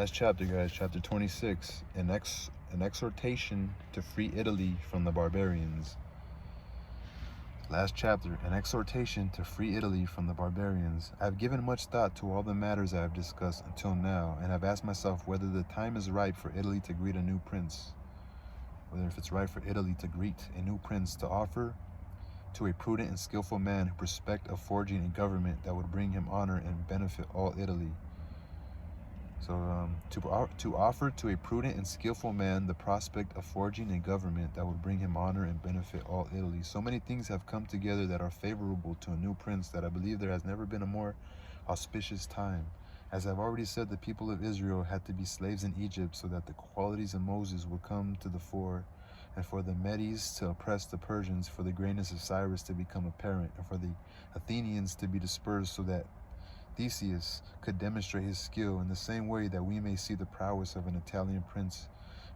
Last chapter, guys, chapter 26, an exhortation to free Italy from the barbarians. Last chapter, an exhortation to free Italy from the barbarians. I have given much thought to all the matters I have discussed until now, and have asked myself whether the time is ripe for Italy to greet a new prince. Whether if it's right for Italy to greet a new prince, to offer to a prudent and skillful man who prospect of forging a government that would bring him honor and benefit all Italy. So to offer to a prudent and skillful man the prospect of forging a government that would bring him honor and benefit all Italy. So many things have come together that are favorable to a new prince that I believe there has never been a more auspicious time. As I've already said, the people of Israel had to be slaves in Egypt so that the qualities of Moses would come to the fore, and for the Medes to oppress the Persians, for the greatness of Cyrus to become apparent, and for the Athenians to be dispersed so that Theseus could demonstrate his skill. In the same way that we may see the prowess of an Italian prince,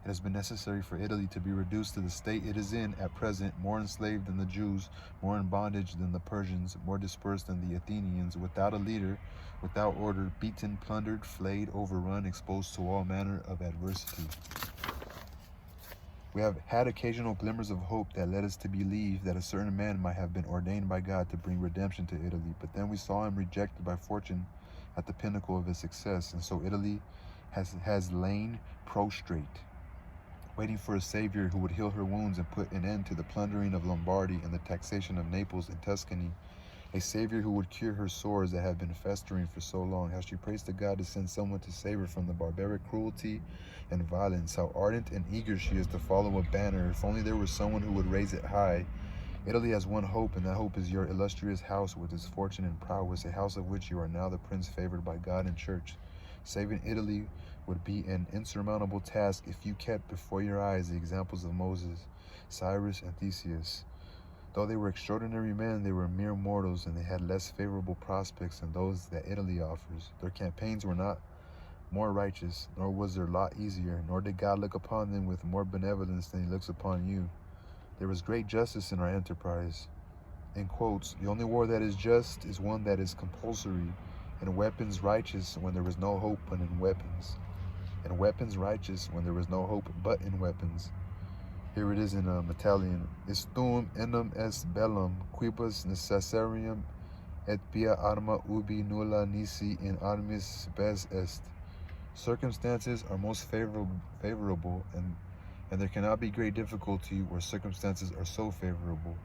it has been necessary for Italy to be reduced to the state it is in at present, more enslaved than the Jews, more in bondage than the Persians, more dispersed than the Athenians, without a leader, without order, beaten, plundered, flayed, overrun, exposed to all manner of adversity. We have had occasional glimmers of hope that led us to believe that a certain man might have been ordained by God to bring redemption to Italy, but then we saw him rejected by fortune at the pinnacle of his success, and so Italy has lain prostrate, waiting for a savior who would heal her wounds and put an end to the plundering of Lombardy and the taxation of Naples and Tuscany, a savior who would cure her sores that have been festering for so long. How she prays to God to send someone to save her from the barbaric cruelty and violence. How ardent and eager she is to follow a banner. If only there was someone who would raise it high. Italy has one hope, and that hope is your illustrious house with its fortune and prowess, a house of which you are now the prince favored by God and church. Saving Italy would be an insurmountable task if you kept before your eyes the examples of Moses, Cyrus, and Theseus. Though they were extraordinary men, they were mere mortals, and they had less favorable prospects than those that Italy offers. Their campaigns were not more righteous, nor was their lot easier, nor did God look upon them with more benevolence than he looks upon you. There was great justice in our enterprise. In quotes, the only war that is just is one that is compulsory, and weapons righteous when there was no hope but in weapons, and weapons righteous when there was no hope but in weapons. Here it is in Italian. Istum enim est bellum, quibus necessarium et pia arma ubi nulla nisi in armis spes est. Circumstances are most favorable, and there cannot be great difficulty where circumstances are so favorable,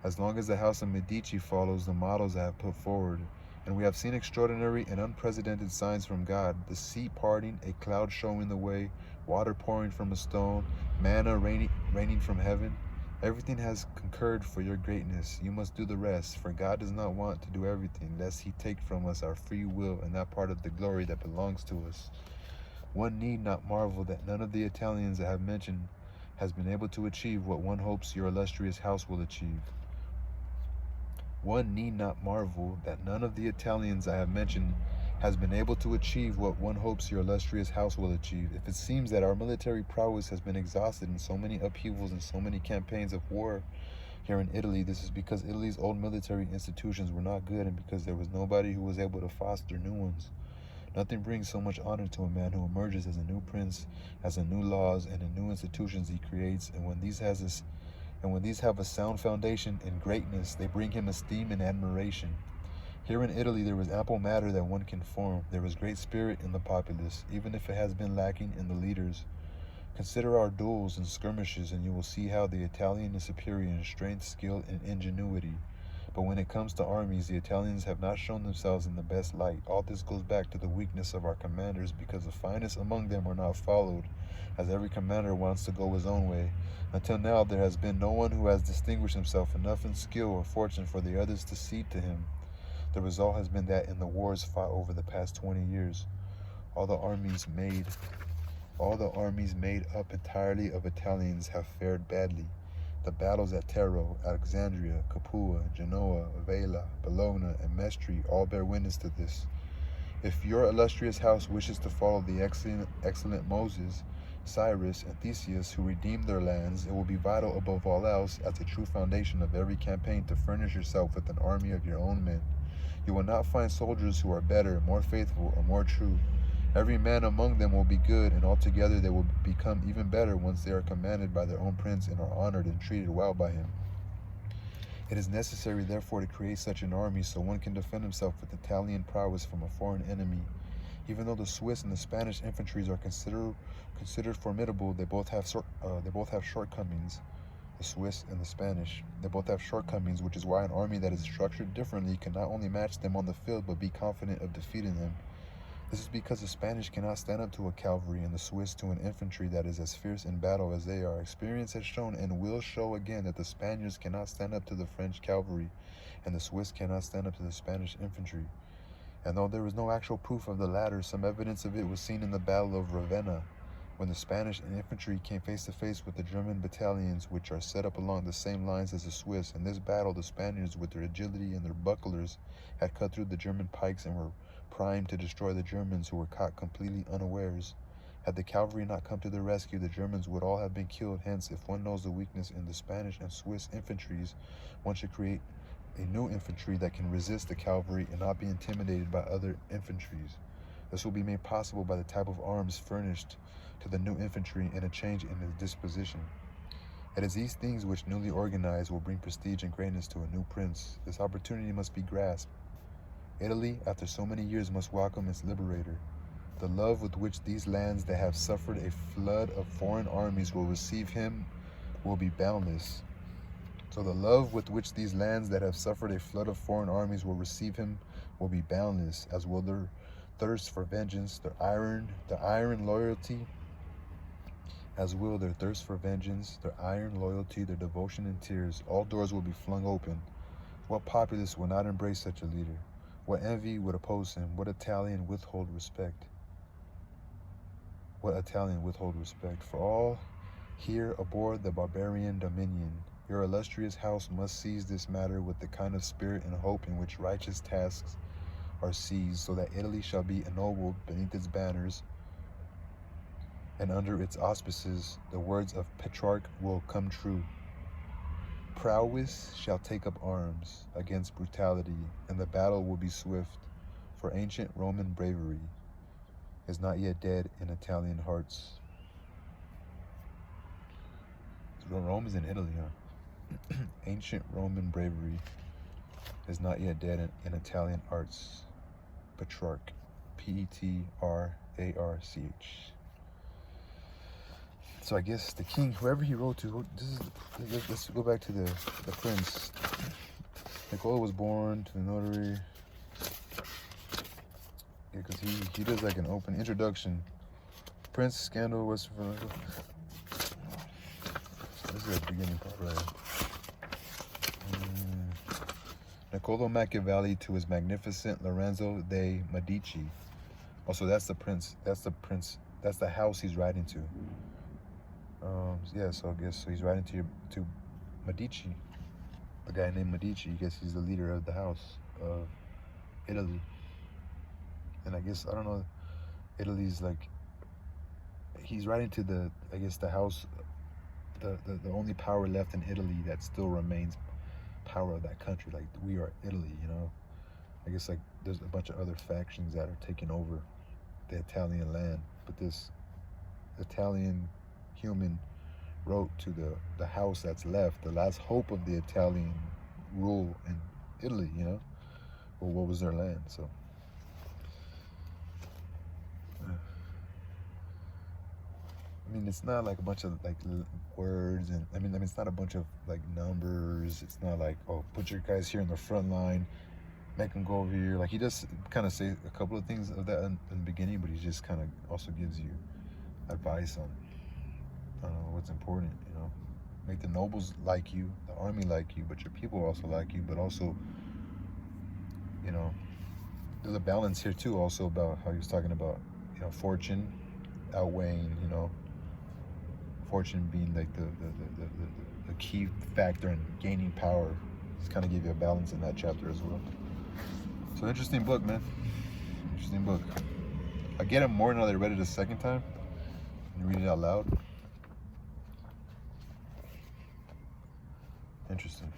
as long as the house of Medici follows the models I have put forward. And we have seen extraordinary and unprecedented signs from God, the sea parting, a cloud showing the way, water pouring from a stone, manna raining from heaven. Everything has concurred for your greatness. You must do the rest, for God does not want to do everything, lest he take from us our free will and that part of the glory that belongs to us. One need not marvel that none of the Italians I have mentioned has been able to achieve what one hopes your illustrious house will achieve. One need not marvel that none of the Italians I have mentioned has been able to achieve what one hopes your illustrious house will achieve. If it seems that our military prowess has been exhausted in so many upheavals and so many campaigns of war here in Italy, this is because Italy's old military institutions were not good, and because there was nobody who was able to foster new ones. Nothing brings so much honor to a man who emerges as a new prince, as the new laws and the new institutions he creates, and when these have a sound foundation in greatness, they bring him esteem and admiration. Here in Italy, there was ample matter that one can form. There was great spirit in the populace, even if it has been lacking in the leaders. Consider our duels and skirmishes, and you will see how the Italian is superior in strength, skill, and ingenuity. But when it comes to armies, the Italians have not shown themselves in the best light. All this goes back to the weakness of our commanders, because the finest among them are not followed, as every commander wants to go his own way. Until now, there has been no one who has distinguished himself enough in skill or fortune for the others to cede to him. The result has been that in the wars fought over the past 20 years, all the armies made up entirely of Italians have fared badly. The battles at Taro, Alexandria, Capua, Genoa, Vela, Bologna, and Mestre all bear witness to this. If your illustrious house wishes to follow the excellent Moses, Cyrus, and Theseus, who redeemed their lands, it will be vital above all else, as a true foundation of every campaign, to furnish yourself with an army of your own men. You will not find soldiers who are better, more faithful, or more true. Every man among them will be good, and altogether they will become even better once they are commanded by their own prince and are honored and treated well by him. It is necessary, therefore, to create such an army so one can defend himself with Italian prowess from a foreign enemy. Even though the Swiss and the Spanish infantries are considered formidable, they both have shortcomings. The Swiss and the Spanish, they both have shortcomings, which is why an army that is structured differently can not only match them on the field, but be confident of defeating them. This is because the Spanish cannot stand up to a cavalry and the Swiss to an infantry that is as fierce in battle as they are. Experience has shown and will show again that the Spaniards cannot stand up to the French cavalry, and the Swiss cannot stand up to the Spanish infantry. And though there was no actual proof of the latter, some evidence of it was seen in the Battle of Ravenna, when the Spanish infantry came face to face with the German battalions, which are set up along the same lines as the Swiss. In this battle, the Spaniards, with their agility and their bucklers, had cut through the German pikes and were primed to destroy the Germans, who were caught completely unawares. Had the cavalry not come to the rescue, the Germans would all have been killed. Hence, if one knows the weakness in the Spanish and Swiss infantries, one should create a new infantry that can resist the cavalry and not be intimidated by other infantries. This will be made possible by the type of arms furnished to the new infantry and a change in its disposition. It is these things which, newly organized, will bring prestige and greatness to a new prince. This opportunity must be grasped. Italy, after so many years, must welcome its liberator. The love with which these lands that have suffered a flood of foreign armies will receive him will be boundless. So the love with which these lands that have suffered a flood of foreign armies will receive him will be boundless, as will their thirst for vengeance, their iron loyalty, as will their thirst for vengeance, their iron loyalty, their devotion and tears. All doors will be flung open. What populace will not embrace such a leader? What envy would oppose him? What Italian withhold respect? What Italian withhold respect? For all here aboard the barbarian dominion, your illustrious house must seize this matter with the kind of spirit and hope in which righteous tasks are seized, so that Italy shall be ennobled beneath its banners, and under its auspices the words of Petrarch will come true. Prowess shall take up arms against brutality, and the battle will be swift, for ancient Roman bravery is not yet dead in Italian hearts. Rome is in Italy, huh? Ancient Roman bravery is not yet dead in Italian hearts. Petrarch, Petrarch. So I guess the king, whoever he wrote to, let's go back to the prince. Niccolo was born to the notary. Yeah, because he does like an open introduction. Prince scandal was from. This is the beginning part, right? Niccolo Machiavelli to his magnificent Lorenzo de Medici. Also, that's the prince. That's the prince. That's the house he's writing to. Yeah, so I guess he's writing to Medici, a guy named Medici. I guess he's the leader of the house of Italy. And I guess, I don't know, Italy's like, he's writing to the house, the only power left in Italy that still remains power of that country. Like, we are Italy, you know. I guess like there's a bunch of other factions that are taking over the Italian land, but this Italian human wrote to the house that's left, the last hope of the Italian rule in Italy, you know, or what was their land. So I mean, it's not like a bunch of like words, and I mean it's not a bunch of like numbers. It's not like, oh, put your guys here in the front line, make them go over here. Like, he just kind of say a couple of things of that in the beginning, but he just kind of also gives you advice on what's important, you know. Make the nobles like you, the army like you, but your people also like you. But also, you know, there's a balance here too, also about how he was talking about, you know, fortune outweighing, you know, fortune being like the key factor in gaining power. Just kind of give you a balance in that chapter as well. So interesting book, man. Interesting book. I get it more now that I read it a second time and read it out loud. Interesting.